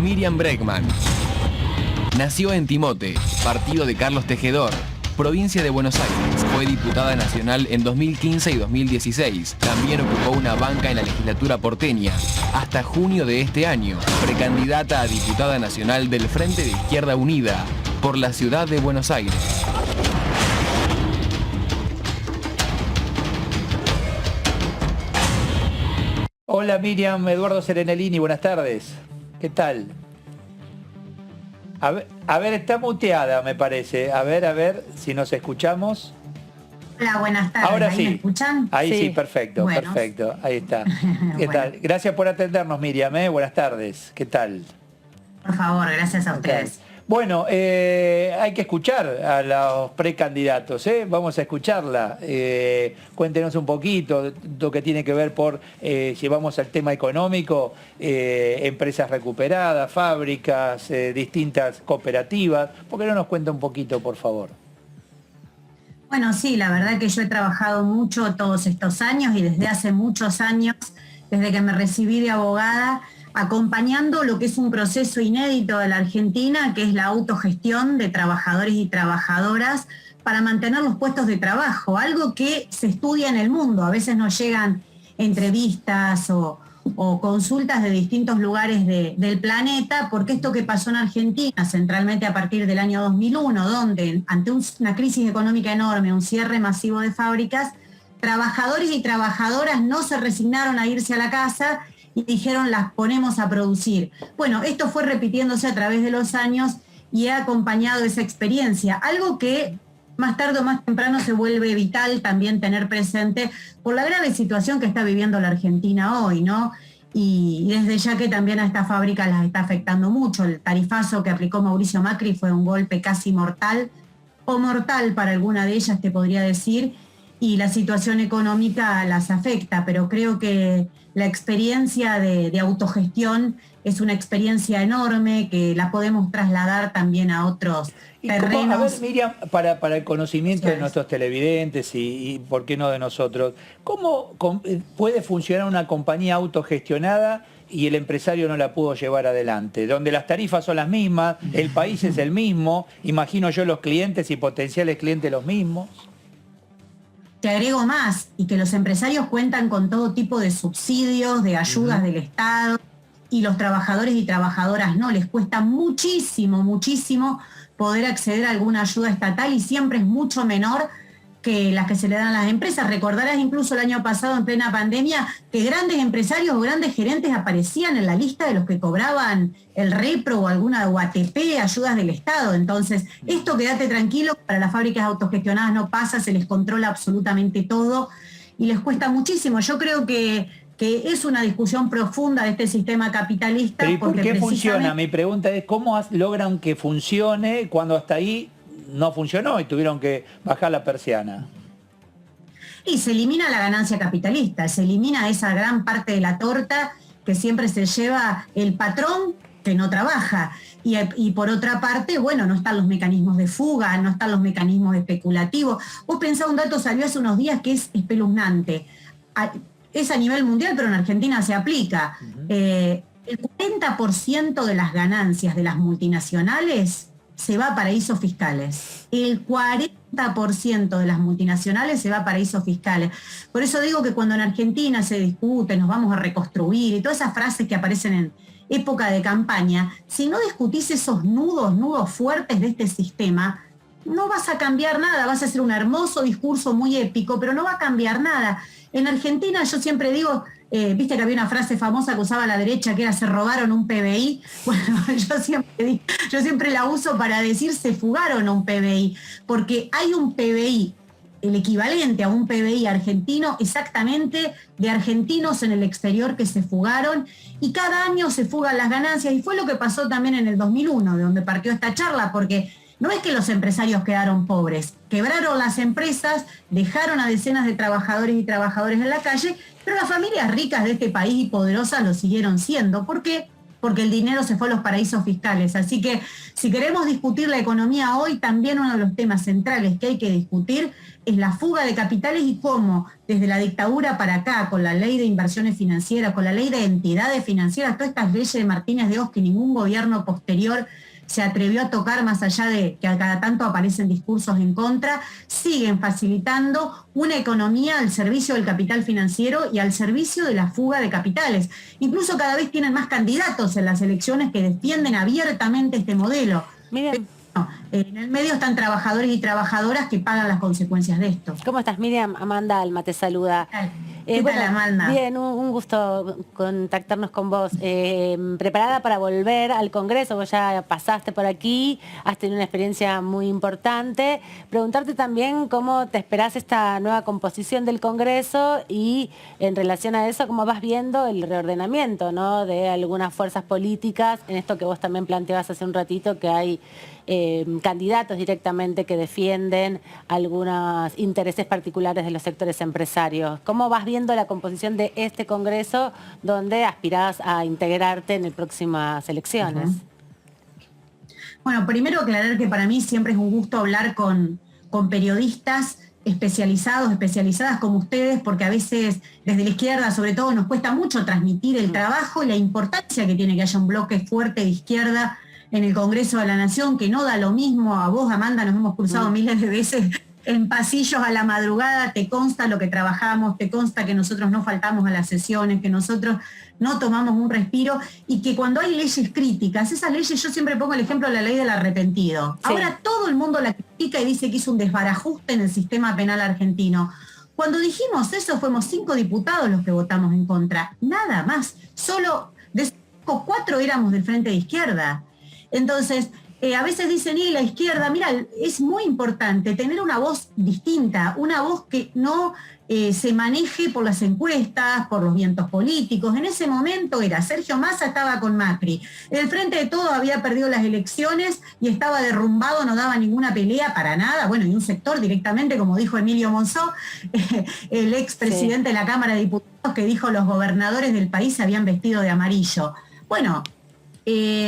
Miriam Bregman. Nació en Timote, partido de Carlos Tejedor, provincia de Buenos Aires. Fue diputada nacional en 2015 y 2016. También ocupó una banca en la legislatura porteña. Hasta junio de este año, precandidata a diputada nacional del Frente de Izquierda Unida por la ciudad de Buenos Aires. Hola Miriam, Eduardo Serenellini, buenas tardes. ¿Qué tal? A ver, está muteada me parece. A ver si nos escuchamos. Hola, buenas tardes. Ahora ¿Ahí sí. me escuchan? Ahí sí, perfecto, bueno. perfecto. Ahí está. ¿Qué Bueno. tal? Gracias por atendernos, Miriam. Buenas tardes. ¿Qué tal? Por favor, gracias a ustedes. Bueno, hay que escuchar a los precandidatos, ¿eh? Vamos a escucharla. Cuéntenos un poquito lo que tiene que ver por, si vamos al tema económico, empresas recuperadas, fábricas, distintas cooperativas. ¿Por qué no nos cuenta un poquito, por favor? Bueno, sí, la verdad que yo he trabajado mucho todos estos años y desde hace muchos años, desde que me recibí de abogada, acompañando lo que es un proceso inédito de la Argentina, que es la autogestión de trabajadores y trabajadoras para mantener los puestos de trabajo, algo que se estudia en el mundo. A veces nos llegan entrevistas o consultas de distintos lugares del planeta, porque esto que pasó en Argentina, centralmente a partir del año 2001, donde ante una crisis económica enorme, un cierre masivo de fábricas, trabajadores y trabajadoras no se resignaron a irse a la casa y dijeron las ponemos a producir. Bueno, esto fue repitiéndose a través de los años y he acompañado esa experiencia, algo que más tarde o más temprano se vuelve vital también tener presente por la grave situación que está viviendo la Argentina hoy, ¿no? Y desde ya que también a estas fábricas las está afectando mucho. El tarifazo que aplicó Mauricio Macri fue un golpe casi mortal, o mortal para alguna de ellas, te podría decir, y la situación económica las afecta, pero creo que la experiencia de autogestión es una experiencia enorme que la podemos trasladar también a otros terrenos. A ver, Miriam, para el conocimiento de nuestros televidentes y por qué no de nosotros, ¿cómo puede funcionar una compañía autogestionada y el empresario no la pudo llevar adelante? Donde las tarifas son las mismas, el país es el mismo, imagino yo los clientes y potenciales clientes los mismos. Te agrego más, y que los empresarios cuentan con todo tipo de subsidios, de ayudas del Estado, y los trabajadores y trabajadoras no, les cuesta muchísimo, muchísimo poder acceder a alguna ayuda estatal y siempre es mucho menor que las que se le dan a las empresas. Recordarás incluso el año pasado, en plena pandemia, que grandes empresarios o grandes gerentes aparecían en la lista de los que cobraban el repro o alguna ATP, ayudas del Estado. Entonces, esto quédate tranquilo, para las fábricas autogestionadas no pasa, se les controla absolutamente todo y les cuesta muchísimo. Yo creo que es una discusión profunda de este sistema capitalista. ¿Pero y por qué funciona? Mi pregunta es, ¿cómo logran que funcione cuando hasta ahí no funcionó y tuvieron que bajar la persiana? Y se elimina la ganancia capitalista, se elimina esa gran parte de la torta que siempre se lleva el patrón que no trabaja. Y por otra parte, bueno, no están los mecanismos de fuga, no están los mecanismos especulativos. Vos pensá, un dato salió hace unos días que es espeluznante. Es a nivel mundial, pero en Argentina se aplica. El 40% de las ganancias de las multinacionales se va a paraísos fiscales. El 40% de las multinacionales se va a paraísos fiscales. Por eso digo que cuando en Argentina se discute, nos vamos a reconstruir, y todas esas frases que aparecen en época de campaña, si no discutís esos nudos fuertes de este sistema, no vas a cambiar nada. Vas a hacer un hermoso discurso muy épico, pero no va a cambiar nada. En Argentina yo siempre digo, viste que había una frase famosa que usaba la derecha que era se robaron un PBI. Bueno, yo siempre la uso para decir se fugaron un PBI, porque hay un PBI, el equivalente a un PBI argentino, exactamente, de argentinos en el exterior que se fugaron, y cada año se fugan las ganancias, y fue lo que pasó también en el 2001, de donde partió esta charla, porque no es que los empresarios quedaron pobres, quebraron las empresas, dejaron a decenas de trabajadores y trabajadoras en la calle, pero las familias ricas de este país y poderosas lo siguieron siendo. ¿Por qué? porque el dinero se fue a los paraísos fiscales. Así que si queremos discutir la economía hoy, también uno de los temas centrales que hay que discutir es la fuga de capitales y cómo desde la dictadura para acá, con la ley de inversiones financieras, con la ley de entidades financieras, todas estas leyes de Martínez de Hoz que ningún gobierno posterior se atrevió a tocar, más allá de que a cada tanto aparecen discursos en contra, siguen facilitando una economía al servicio del capital financiero y al servicio de la fuga de capitales. Incluso cada vez tienen más candidatos en las elecciones que defienden abiertamente este modelo. Miriam. No, en el medio están trabajadores y trabajadoras que pagan las consecuencias de esto. ¿Cómo estás, Miriam? Amanda Alma te saluda. ¿Qué tal, Amanda? Bien, un gusto contactarnos con vos. ¿Preparada para volver al Congreso? Vos ya pasaste por aquí, has tenido una experiencia muy importante. Preguntarte también cómo te esperás esta nueva composición del Congreso y en relación a eso, cómo vas viendo el reordenamiento, ¿no?, de algunas fuerzas políticas, en esto que vos también planteabas hace un ratito, que hay candidatos directamente que defienden algunos intereses particulares de los sectores empresarios. ¿Cómo vas viendo la composición de este Congreso donde aspirás a integrarte en las próximas elecciones? Bueno, primero aclarar que para mí siempre es un gusto hablar con periodistas especializadas como ustedes, porque a veces desde la izquierda sobre todo nos cuesta mucho transmitir el trabajo y la importancia que tiene que haya un bloque fuerte de izquierda en el Congreso de la Nación, que no da lo mismo. A vos, Amanda, nos hemos cruzado miles de veces en pasillos a la madrugada, te consta lo que trabajamos, te consta que nosotros no faltamos a las sesiones, que nosotros no tomamos un respiro, y que cuando hay leyes críticas, esas leyes, yo siempre pongo el ejemplo de la ley del arrepentido. Sí. Ahora todo el mundo la critica y dice que hizo un desbarajuste en el sistema penal argentino. Cuando dijimos eso, fuimos 5 diputados los que votamos en contra, nada más. Solo de 5, 4 éramos del Frente de Izquierda. Entonces, a veces dicen, y la izquierda, mira, es muy importante tener una voz distinta, una voz que no se maneje por las encuestas, por los vientos políticos. En ese momento era Sergio Massa estaba con Macri, el Frente de Todos había perdido las elecciones y estaba derrumbado, no daba ninguna pelea para nada. Bueno, y un sector directamente, como dijo Emilio Monzó, el expresidente de la Cámara de Diputados, que dijo los gobernadores del país se habían vestido de amarillo. Bueno,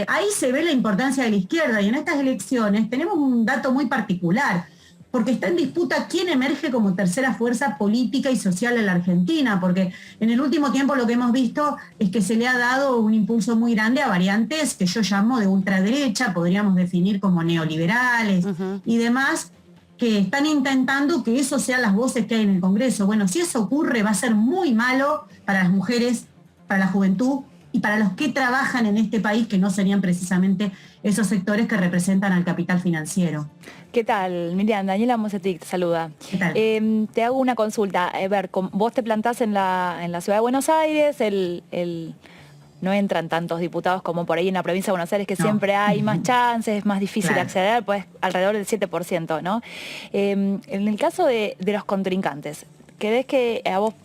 ahí se ve la importancia de la izquierda, y en estas elecciones tenemos un dato muy particular, porque está en disputa quién emerge como tercera fuerza política y social en la Argentina, porque en el último tiempo lo que hemos visto es que se le ha dado un impulso muy grande a variantes que yo llamo de ultraderecha, podríamos definir como neoliberales y demás, que están intentando que eso sean las voces que hay en el Congreso. Bueno, si eso ocurre va a ser muy malo para las mujeres, para la juventud, y para los que trabajan en este país, que no serían precisamente esos sectores que representan al capital financiero. ¿Qué tal, Miriam? Daniela Mosetic te saluda. ¿Qué tal? Te hago una consulta. A ver, vos te plantás en la ciudad de Buenos Aires, no entran tantos diputados como por ahí en la provincia de Buenos Aires, que siempre hay más chances, es más difícil acceder, pues alrededor del 7%, ¿no? En el caso de los contrincantes, ¿crees que a vos,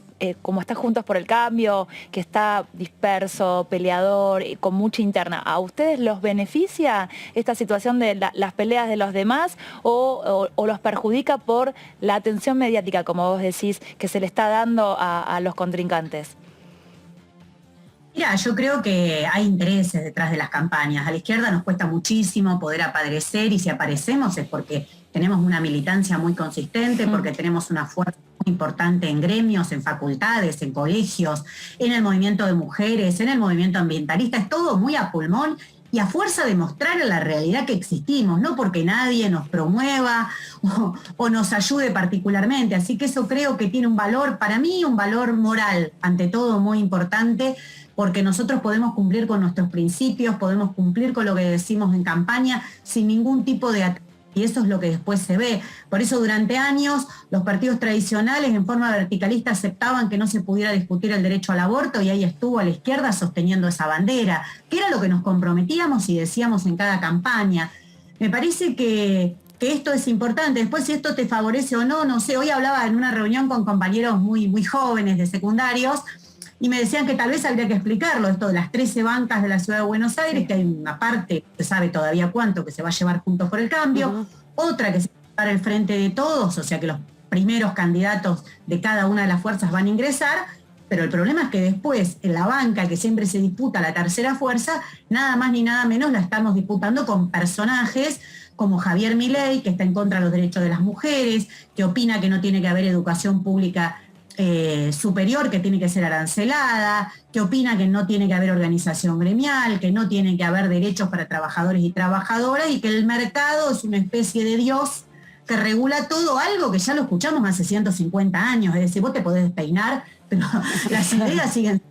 como está Juntos por el Cambio, que está disperso, peleador, con mucha interna, ¿a ustedes los beneficia esta situación de las peleas de los demás o los perjudica por la atención mediática, como vos decís, que se le está dando a los contrincantes? Mira, yo creo que hay intereses detrás de las campañas. A la izquierda nos cuesta muchísimo poder aparecer, y si aparecemos es porque tenemos una militancia muy consistente, porque tenemos una fuerza muy importante en gremios, en facultades, en colegios, en el movimiento de mujeres, en el movimiento ambientalista. Es todo muy a pulmón y a fuerza de mostrar en la realidad que existimos, no porque nadie nos promueva o nos ayude particularmente. Así que eso creo que tiene un valor, para mí, un valor moral, ante todo muy importante, porque nosotros podemos cumplir con nuestros principios, podemos cumplir con lo que decimos en campaña sin ningún tipo de ataque. Y eso es lo que después se ve. Por eso durante años los partidos tradicionales en forma verticalista aceptaban que no se pudiera discutir el derecho al aborto, y ahí estuvo a la izquierda sosteniendo esa bandera, que era lo que nos comprometíamos y decíamos en cada campaña. Me parece que esto es importante. Después, si esto te favorece o no, no sé. Hoy hablaba en una reunión con compañeros muy jóvenes de secundarios, y me decían que tal vez habría que explicarlo, esto de las 13 bancas de la ciudad de Buenos Aires, que hay una parte, se sabe todavía cuánto, que se va a llevar Juntos por el Cambio, otra que se va a llevar el Frente de Todos, o sea que los primeros candidatos de cada una de las fuerzas van a ingresar, pero el problema es que después en la banca, que siempre se disputa la tercera fuerza, nada más ni nada menos la estamos disputando con personajes como Javier Milei, que está en contra de los derechos de las mujeres, que opina que no tiene que haber educación pública superior, que tiene que ser arancelada, que opina que no tiene que haber organización gremial, que no tiene que haber derechos para trabajadores y trabajadoras, y que el mercado es una especie de Dios que regula todo, algo que ya lo escuchamos hace 150 años. Es decir, vos te podés despeinar, pero las ideas siguen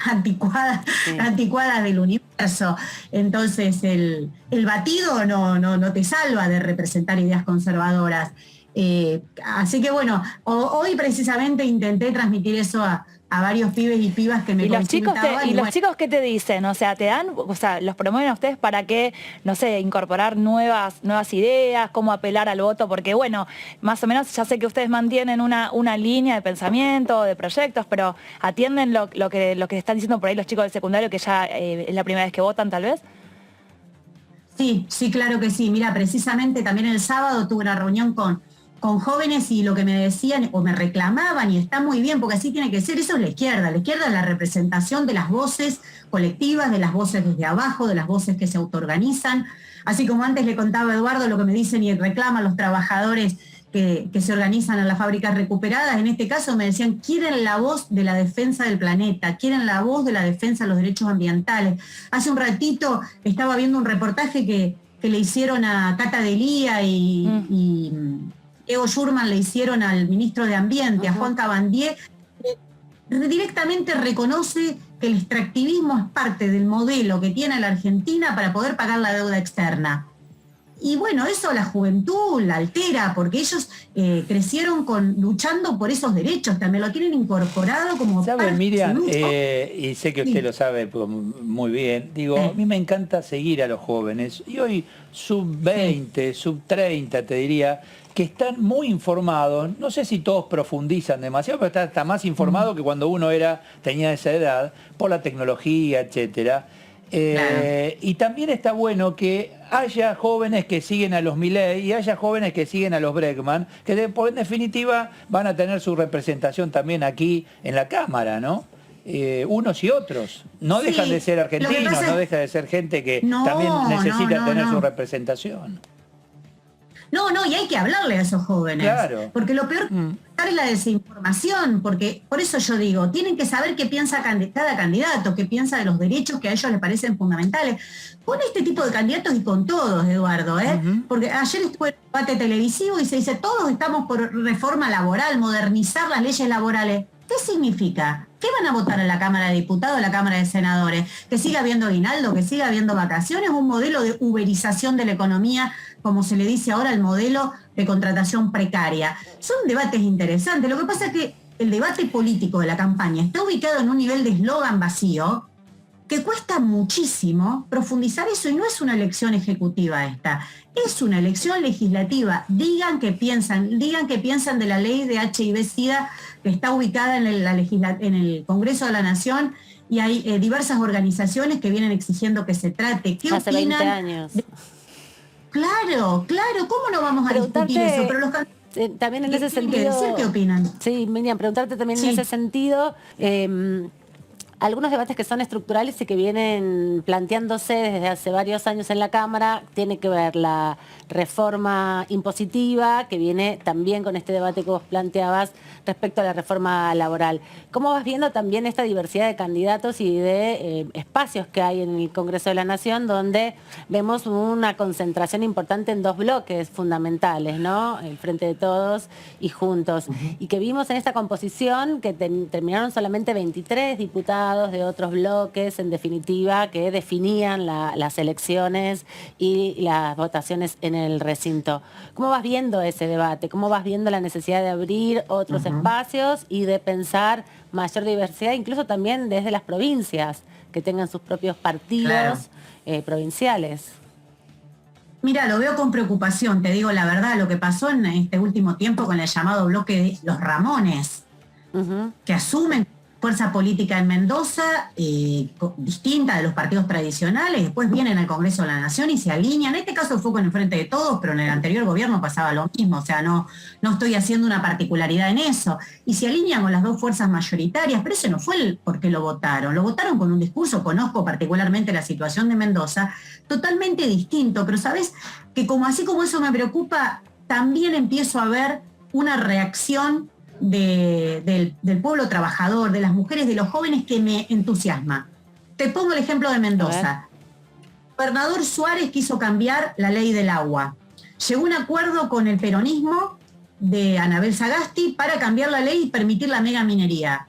anticuadas, anticuadas del universo. Entonces el batido no te salva de representar ideas conservadoras. Así que bueno, hoy precisamente intenté transmitir eso a varios pibes y pibas que me consultaban. ¿Y los chicos qué te dicen? O sea, los promueven a ustedes para que, no sé, incorporar nuevas ideas, cómo apelar al voto, porque bueno, más o menos ya sé que ustedes mantienen una línea de pensamiento, de proyectos, pero atienden lo que están diciendo por ahí los chicos del secundario, que ya es la primera vez que votan, tal vez. Sí, claro que sí. Mira, precisamente también el sábado tuve una reunión con jóvenes y lo que me decían o me reclamaban, y está muy bien porque así tiene que ser, eso es la izquierda es la representación de las voces colectivas, de las voces desde abajo, de las voces que se autoorganizan, así como antes le contaba a Eduardo lo que me dicen y reclaman los trabajadores que se organizan en las fábricas recuperadas. En este caso me decían, quieren la voz de la defensa del planeta, quieren la voz de la defensa de los derechos ambientales. Hace un ratito estaba viendo un reportaje que le hicieron a Cata Delía y Diego Schurman le hicieron al ministro de Ambiente, a Juan Cabandier, directamente reconoce que el extractivismo es parte del modelo que tiene la Argentina para poder pagar la deuda externa. Y bueno, eso la juventud la altera, porque ellos crecieron luchando por esos derechos, también lo tienen incorporado como ¿Sabe, parte Miriam? de Y sé que usted lo sabe muy bien. Digo, a mí me encanta seguir a los jóvenes. Y hoy sub-20, sub-30, te diría, que están muy informados. No sé si todos profundizan demasiado, pero está más informado que cuando uno tenía esa edad, por la tecnología, etcétera. Y también está bueno que haya jóvenes que siguen a los Milei y haya jóvenes que siguen a los Bregman, que en definitiva van a tener su representación también aquí en la Cámara, ¿no? Unos y otros. No dejan de ser argentinos, no deja de ser gente que también necesita tener su representación. No, y hay que hablarle a esos jóvenes. Claro. Porque lo peor es la desinformación, porque por eso yo digo, tienen que saber qué piensa cada candidato, qué piensa de los derechos que a ellos les parecen fundamentales. Con este tipo de candidatos y con todos, Eduardo, porque ayer estuve en un debate televisivo y se dice, todos estamos por reforma laboral, modernizar las leyes laborales. ¿Qué significa? ¿Qué van a votar en la Cámara de Diputados, en la Cámara de Senadores? ¿Que siga habiendo aguinaldo, que siga habiendo vacaciones? ¿Un modelo de uberización de la economía, como se le dice ahora, el modelo de contratación precaria? Son debates interesantes. Lo que pasa es que el debate político de la campaña está ubicado en un nivel de eslogan vacío que cuesta muchísimo profundizar eso, y no es una elección ejecutiva esta, es una elección legislativa. Digan qué piensan de la ley de HIV-Sida que está ubicada en el Congreso de la Nación, y hay diversas organizaciones que vienen exigiendo que se trate. ¿Qué hace opinan? 20 años. Claro, ¿cómo no vamos a discutir eso? Pero los también en ese tienen sentido. que decir qué opinan. Sí, Miriam, preguntarte también en ese sentido. Algunos debates que son estructurales y que vienen planteándose desde hace varios años en la Cámara, tiene que ver la reforma impositiva, que viene también con este debate que vos planteabas respecto a la reforma laboral. ¿Cómo vas viendo también esta diversidad de candidatos y de espacios que hay en el Congreso de la Nación, donde vemos una concentración importante en dos bloques fundamentales, ¿no? El Frente de Todos y Juntos, y que vimos en esta composición que terminaron solamente 23 diputados de otros bloques, en definitiva, que definían las elecciones y las votaciones en el recinto? ¿Cómo vas viendo ese debate? ¿Cómo vas viendo la necesidad de abrir otros espacios y de pensar mayor diversidad, incluso también desde las provincias, que tengan sus propios partidos provinciales? Mira, lo veo con preocupación, te digo la verdad, lo que pasó en este último tiempo con el llamado bloque de los Ramones, que asumen fuerza política en Mendoza, distinta de los partidos tradicionales, después vienen al Congreso de la Nación y se alinean. En este caso fue con el Frente de Todos, pero en el anterior gobierno pasaba lo mismo, o sea, no estoy haciendo una particularidad en eso. Y se alinean con las dos fuerzas mayoritarias, pero ese no fue por qué lo votaron con un discurso, conozco particularmente la situación de Mendoza, totalmente distinto, pero sabés que así como eso me preocupa, también empiezo a ver una reacción del pueblo trabajador, de las mujeres, de los jóvenes que me entusiasma. Te pongo el ejemplo de Mendoza. El gobernador Suárez quiso cambiar la ley del agua. Llegó a un acuerdo con el peronismo de Anabel Sagasti para cambiar la ley y permitir la megaminería.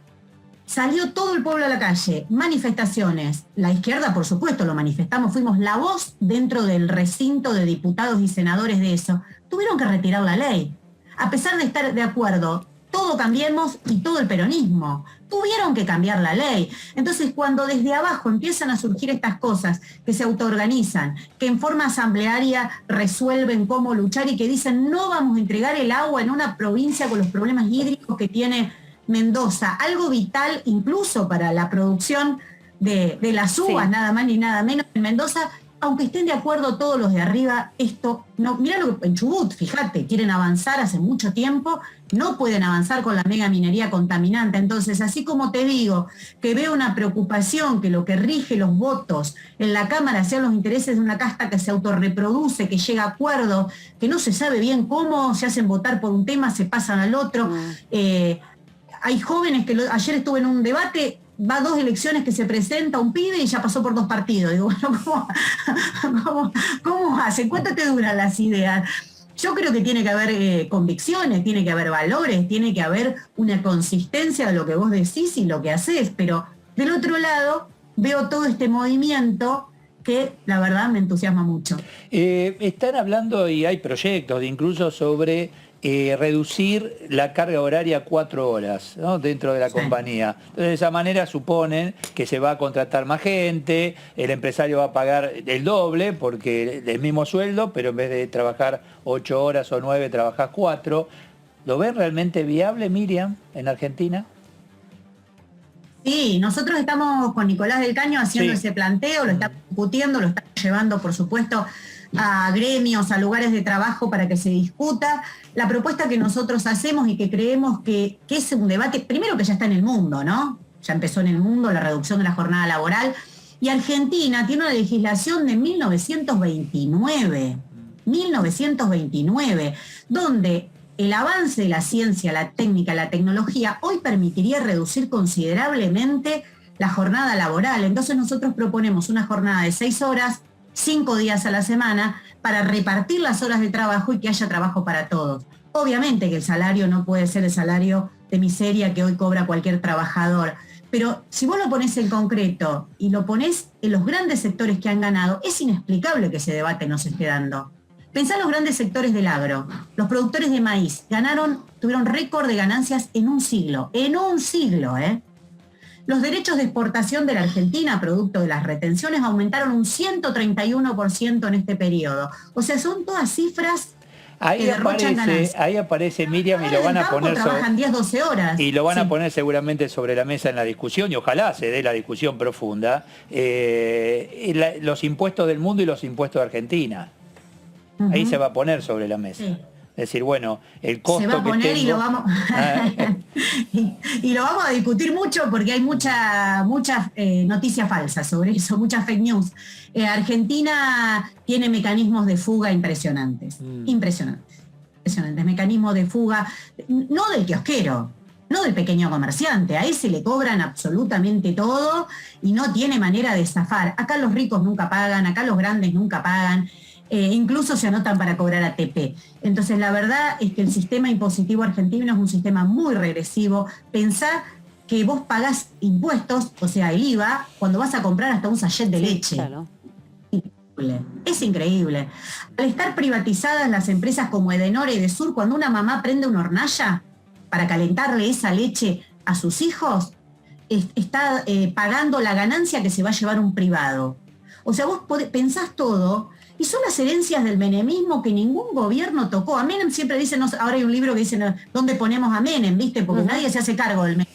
Salió todo el pueblo a la calle, manifestaciones. La izquierda, por supuesto, lo manifestamos, fuimos la voz dentro del recinto de diputados y senadores de eso. Tuvieron que retirar la ley. A pesar de estar de acuerdo, todo Cambiemos y todo el peronismo tuvieron que cambiar la ley. Entonces, cuando desde abajo empiezan a surgir estas cosas, que se autoorganizan, que en forma asamblearia resuelven cómo luchar y que dicen no vamos a entregar el agua en una provincia con los problemas hídricos que tiene Mendoza, algo vital incluso para la producción de las uvas, sí, nada más ni nada menos en Mendoza, aunque estén de acuerdo todos los de arriba, esto no, mirá lo que en Chubut, fíjate, quieren avanzar hace mucho tiempo, no pueden avanzar con la mega minería contaminante. Entonces, así como te digo que veo una preocupación que lo que rige los votos en la Cámara sean los intereses de una casta que se autorreproduce, que llega a acuerdo, que no se sabe bien cómo, se hacen votar por un tema, se pasan al otro. Hay jóvenes que ayer estuve en un debate, va a 2 elecciones que se presenta un pibe y ya pasó por 2 partidos. Digo, bueno, ¿cómo hacen? ¿Cuánto te duran las ideas? Yo creo que tiene que haber convicciones, tiene que haber valores, tiene que haber una consistencia de lo que vos decís y lo que haces, pero del otro lado veo todo este movimiento que la verdad me entusiasma mucho. Están hablando y hay proyectos incluso sobre reducir la carga horaria a 4 horas, ¿no?, dentro de la compañía. Entonces, de esa manera suponen que se va a contratar más gente, el empresario va a pagar el doble porque el mismo sueldo, pero en vez de trabajar 8 horas o 9, trabajas 4. ¿Lo ven realmente viable, Miriam, en Argentina? Sí, nosotros estamos con Nicolás del Caño haciendo ese planteo, lo estamos discutiendo, lo estamos llevando, por supuesto, a gremios, a lugares de trabajo para que se discuta. La propuesta que nosotros hacemos y que creemos que es un debate, primero que ya está en el mundo, ¿no? Ya empezó en el mundo la reducción de la jornada laboral, y Argentina tiene una legislación de 1929, donde el avance de la ciencia, la técnica, la tecnología, hoy permitiría reducir considerablemente la jornada laboral. Entonces nosotros proponemos una jornada de 6 horas, 5 días a la semana, para repartir las horas de trabajo y que haya trabajo para todos. Obviamente que el salario no puede ser el salario de miseria que hoy cobra cualquier trabajador, pero si vos lo ponés en concreto y lo ponés en los grandes sectores que han ganado, es inexplicable que ese debate no se esté dando. Pensá en los grandes sectores del agro. Los productores de maíz tuvieron récord de ganancias en un siglo, ¿eh? Los derechos de exportación de la Argentina, producto de las retenciones, aumentaron un 131% en este periodo. O sea, son todas cifras que derrochan ganancias. Ahí aparece Miriam y lo van a poner trabajan 10, 12 horas. Y lo van a poner seguramente sobre la mesa en la discusión, y ojalá se dé la discusión profunda, los impuestos del mundo y los impuestos de Argentina. Ahí se va a poner sobre la mesa. Sí. Es decir, bueno, el costo se va a poner que tengo... y lo vamos y lo vamos a discutir mucho porque hay muchas noticias falsas sobre eso, muchas fake news. Argentina tiene mecanismos de fuga impresionantes, impresionantes, mecanismos de fuga, no del kiosquero, no del pequeño comerciante, a ese le cobran absolutamente todo y no tiene manera de zafar. Acá los ricos nunca pagan, acá los grandes nunca pagan. Incluso se anotan para cobrar ATP. Entonces la verdad es que el sistema impositivo argentino es un sistema muy regresivo. Pensá que vos pagás impuestos, o sea, el IVA, cuando vas a comprar hasta un sachet de leche. Claro. Es increíble. Al estar privatizadas las empresas como Edenor y Edesur, cuando una mamá prende una hornalla para calentarle esa leche a sus hijos, está pagando la ganancia que se va a llevar un privado. O sea, vos pensás todo... Y son las herencias del menemismo que ningún gobierno tocó. A Menem siempre dicen, ahora hay un libro que dice, ¿dónde ponemos a Menem? ¿Viste? Porque nadie se hace cargo del Menem.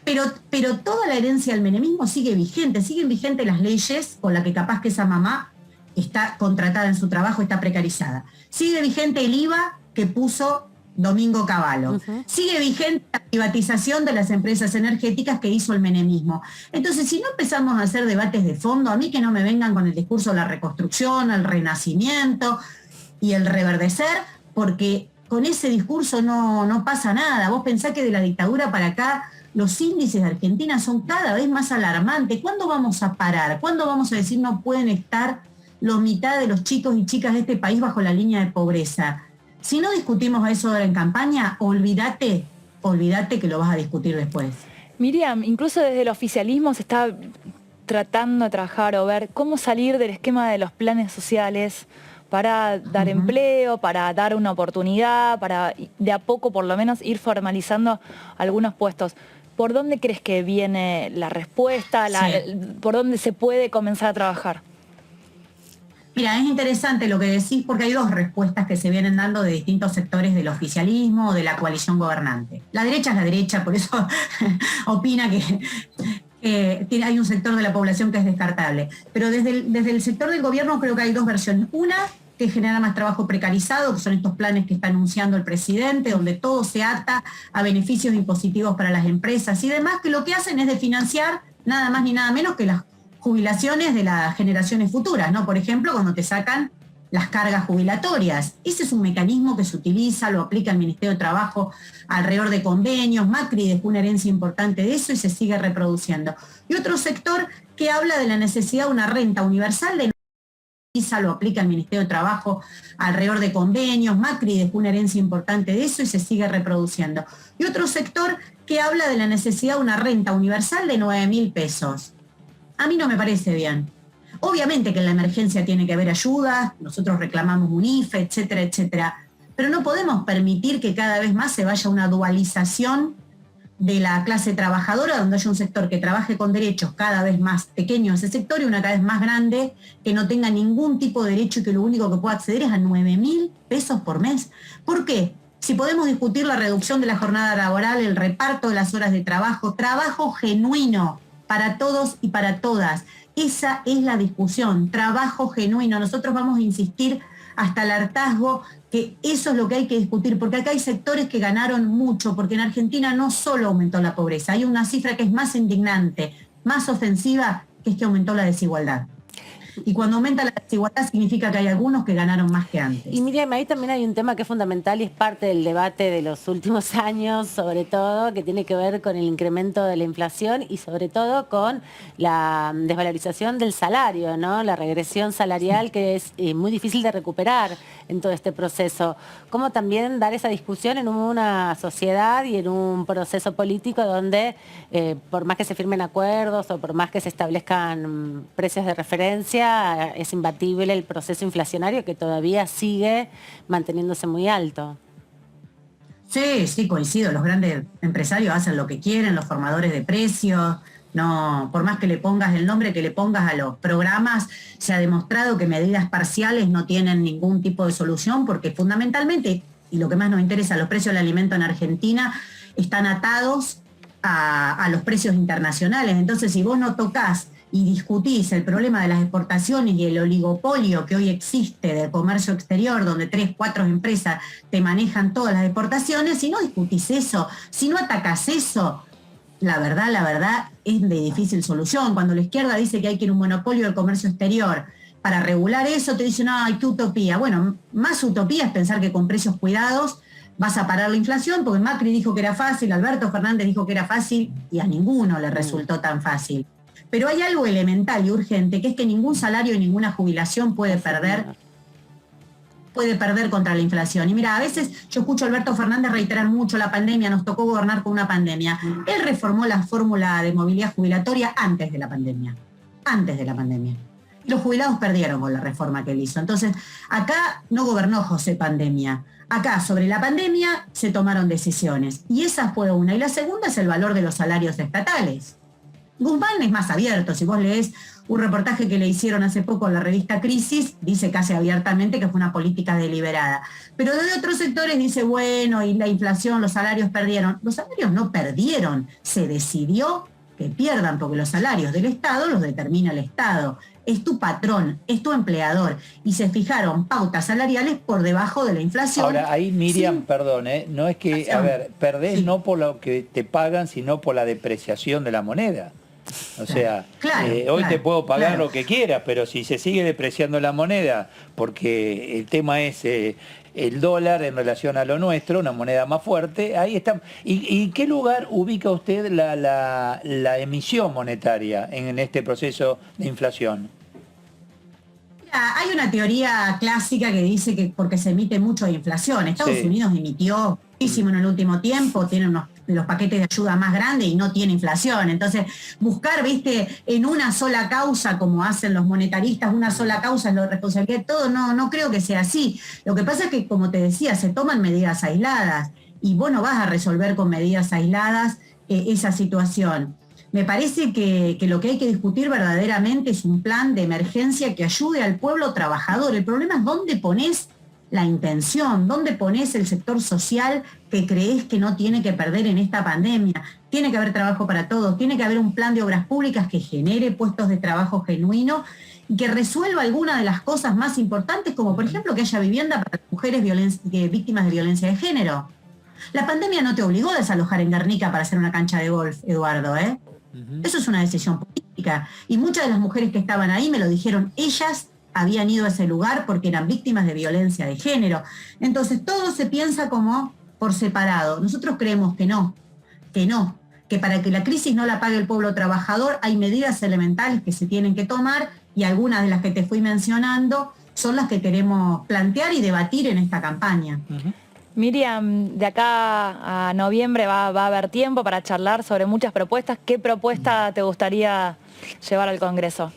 Pero toda la herencia del menemismo sigue vigente, siguen vigentes las leyes con las que capaz que esa mamá está contratada en su trabajo, está precarizada. Sigue vigente el IVA que puso Domingo Cavallo. Sigue vigente la privatización de las empresas energéticas que hizo el menemismo. Entonces, si no empezamos a hacer debates de fondo, a mí que no me vengan con el discurso de la reconstrucción, el renacimiento y el reverdecer, porque con ese discurso no pasa nada. Vos pensás que de la dictadura para acá los índices de Argentina son cada vez más alarmantes. ¿Cuándo vamos a parar? ¿Cuándo vamos a decir no pueden estar la mitad de los chicos y chicas de este país bajo la línea de pobreza? Si no discutimos eso ahora en campaña, olvídate que lo vas a discutir después. Miriam, incluso desde el oficialismo se está tratando de trabajar o ver cómo salir del esquema de los planes sociales para dar empleo, para dar una oportunidad, para de a poco por lo menos ir formalizando algunos puestos. ¿Por dónde crees que viene la respuesta? ¿Por dónde se puede comenzar a trabajar? Mira, es interesante lo que decís porque hay dos respuestas que se vienen dando de distintos sectores del oficialismo o de la coalición gobernante. La derecha es la derecha, por eso opina que hay un sector de la población que es descartable. Pero desde el sector del gobierno creo que hay dos versiones. Una, que genera más trabajo precarizado, que son estos planes que está anunciando el presidente, donde todo se ata a beneficios impositivos para las empresas y demás, que lo que hacen es de financiar nada más ni nada menos que las jubilaciones de las generaciones futuras, ¿no? Por ejemplo, cuando te sacan las cargas jubilatorias. Ese es un mecanismo que se utiliza, lo aplica el Ministerio de Trabajo alrededor de convenios. Macri dejó una herencia importante de eso y se sigue reproduciendo. Y otro sector que habla de la necesidad de una renta universal de lo aplica el Ministerio de Trabajo alrededor de convenios. Macri dejó una herencia importante de eso y se sigue reproduciendo. Y otro sector que habla de la necesidad de una renta universal de 9.000 pesos. A mí no me parece bien. Obviamente que en la emergencia tiene que haber ayuda, nosotros reclamamos un IFE, etcétera, etcétera, pero no podemos permitir que cada vez más se vaya una dualización de la clase trabajadora, donde haya un sector que trabaje con derechos cada vez más pequeños ese sector y una cada vez más grande que no tenga ningún tipo de derecho y que lo único que pueda acceder es a 9.000 pesos por mes. ¿Por qué? Si podemos discutir la reducción de la jornada laboral, el reparto de las horas de trabajo, trabajo genuino para todos y para todas. Esa es la discusión, trabajo genuino. Nosotros vamos a insistir hasta el hartazgo que eso es lo que hay que discutir, porque acá hay sectores que ganaron mucho, porque en Argentina no solo aumentó la pobreza, hay una cifra que es más indignante, más ofensiva, que es que aumentó la desigualdad. Y cuando aumenta la desigualdad significa que hay algunos que ganaron más que antes. Y Miriam, ahí también hay un tema que es fundamental y es parte del debate de los últimos años, sobre todo, que tiene que ver con el incremento de la inflación y sobre todo con la desvalorización del salario, ¿no? La regresión salarial que es muy difícil de recuperar en todo este proceso. ¿Cómo también dar esa discusión en una sociedad y en un proceso político donde por más que se firmen acuerdos o por más que se establezcan precios de referencia, es imbatible el proceso inflacionario que todavía sigue manteniéndose muy alto? Sí, coincido. Los grandes empresarios hacen lo que quieren, los formadores de precios. No, por más que le pongas el nombre que le pongas a los programas, se ha demostrado que medidas parciales no tienen ningún tipo de solución porque fundamentalmente, y lo que más nos interesa, los precios del alimento en Argentina están atados a los precios internacionales. Entonces, si vos no tocás y discutís el problema de las exportaciones y el oligopolio que hoy existe del comercio exterior, donde 3, 4 empresas te manejan todas las exportaciones, si no discutís eso, si no atacás eso, la verdad es de difícil solución. Cuando la izquierda dice que hay que ir a un monopolio del comercio exterior para regular eso, te dicen, no, qué utopía. Bueno, más utopía es pensar que con precios cuidados vas a parar la inflación, porque Macri dijo que era fácil, Alberto Fernández dijo que era fácil y a ninguno le resultó tan fácil. Pero hay algo elemental y urgente, que es que ningún salario y ninguna jubilación puede perder contra la inflación. Y mira, a veces yo escucho a Alberto Fernández reiterar mucho la pandemia, nos tocó gobernar con una pandemia. Él reformó la fórmula de movilidad jubilatoria antes de la pandemia. Y los jubilados perdieron con la reforma que él hizo. Entonces, acá no gobernó José Pandemia. Acá, sobre la pandemia, se tomaron decisiones. Y esa fue una. Y la segunda es el valor de los salarios estatales. Guzmán es más abierto. Si vos lees un reportaje que le hicieron hace poco en la revista Crisis, dice casi abiertamente que fue una política deliberada. Pero de otros sectores dice, bueno, y la inflación, los salarios perdieron. Los salarios no perdieron, se decidió que pierdan, porque los salarios del Estado los determina el Estado. Es tu patrón, es tu empleador. Y se fijaron pautas salariales por debajo de la inflación. Ahora, ahí Miriam, perdón, no es que, a ver, perdés no por lo que te pagan, sino por la depreciación de la moneda. O sea, hoy te puedo pagar lo que quieras, pero si se sigue depreciando la moneda, porque el tema es el dólar en relación a lo nuestro, una moneda más fuerte, ahí está. ¿Y qué lugar ubica usted la emisión monetaria en este proceso de inflación? Hay una teoría clásica que dice que porque se emite mucho de inflación. Estados Unidos emitió muchísimo en el último tiempo, tiene unos de los paquetes de ayuda más grandes y no tiene inflación. Entonces, buscar, viste, en una sola causa, como hacen los monetaristas, una sola causa es la responsabilidad de todo, no creo que sea así. Lo que pasa es que, como te decía, se toman medidas aisladas y vos no vas a resolver con medidas aisladas esa situación. Me parece que lo que hay que discutir verdaderamente es un plan de emergencia que ayude al pueblo trabajador. El problema es dónde ponés la intención, dónde ponés el sector social que creés que no tiene que perder en esta pandemia. Tiene que haber trabajo para todos, tiene que haber un plan de obras públicas que genere puestos de trabajo genuino y que resuelva algunas de las cosas más importantes, como por ejemplo que haya vivienda para las mujeres víctimas de violencia de género. La pandemia no te obligó a desalojar en Guernica para hacer una cancha de golf, Eduardo, ¿eh? Eso es una decisión política. Y muchas de las mujeres que estaban ahí me lo dijeron, ellas habían ido a ese lugar porque eran víctimas de violencia de género. Entonces todo se piensa como por separado. Nosotros creemos que no, que para que la crisis no la pague el pueblo trabajador hay medidas elementales que se tienen que tomar y algunas de las que te fui mencionando son las que queremos plantear y debatir en esta campaña. Miriam, de acá a noviembre va a haber tiempo para charlar sobre muchas propuestas. ¿Qué propuesta te gustaría llevar al Congreso?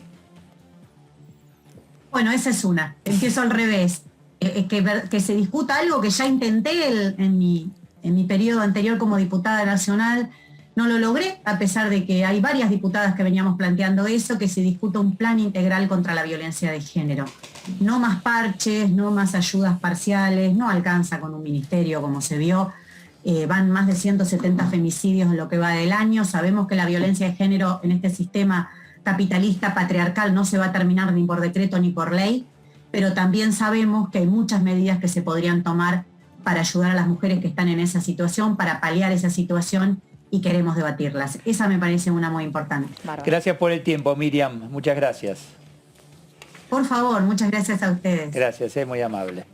Bueno, esa es una. Empiezo al revés. Que se discuta algo que ya intenté en mi periodo anterior como diputada nacional. No lo logré, a pesar de que hay varias diputadas que veníamos planteando eso, que se discuta un plan integral contra la violencia de género. No más parches, no más ayudas parciales, no alcanza con un ministerio como se vio. Van más de 170 femicidios en lo que va del año. Sabemos que la violencia de género en este sistema capitalista, patriarcal, no se va a terminar ni por decreto ni por ley, pero también sabemos que hay muchas medidas que se podrían tomar para ayudar a las mujeres que están en esa situación, para paliar esa situación, y queremos debatirlas. Esa me parece una muy importante. Gracias por el tiempo, Miriam. Muchas gracias. Por favor, muchas gracias a ustedes. Gracias, es muy amable.